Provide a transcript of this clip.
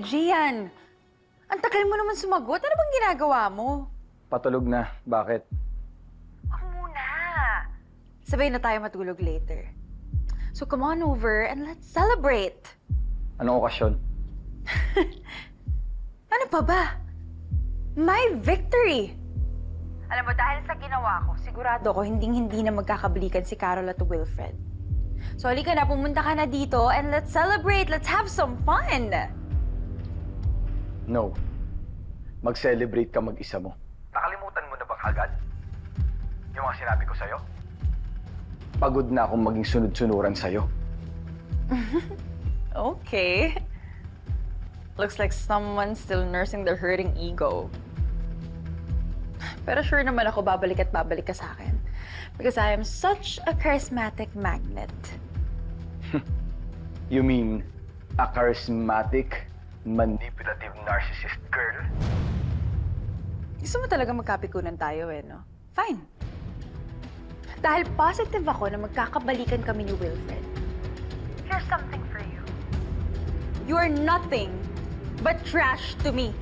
Gian! Ang tagal mo naman sumagot. Ano bang ginagawa mo? Patulog na. Bakit? Ako muna. Sabay na tayo matulog later. So come on over and let's celebrate. Anong okasyon? Ano pa ba? My victory! Alam mo, dahil sa ginawa ko, sigurado ko hinding-hindi na magkakabalikan si Carol at Wilfred. So halika na, pumunta ka na dito and let's celebrate! Let's have some fun! No. Mag-celebrate ka mag-isa mo. Nakalimutan mo na ba kagad? Yung mga sinabi ko sa'yo? Pagod na akong maging sunod-sunuran sa'yo. Okay. Looks like someone's still nursing their hurting ego. Pero sure naman ako babalik at babalik ka sa akin. Because I am such a charismatic magnet. You mean a charismatic, manipulative narcissist girl? Gusto mo talaga magkapikunan tayo no? Fine. Dahil positive ako na magkakabalikan kami ni Wilfred. Here's something for you. You are nothing but trash to me.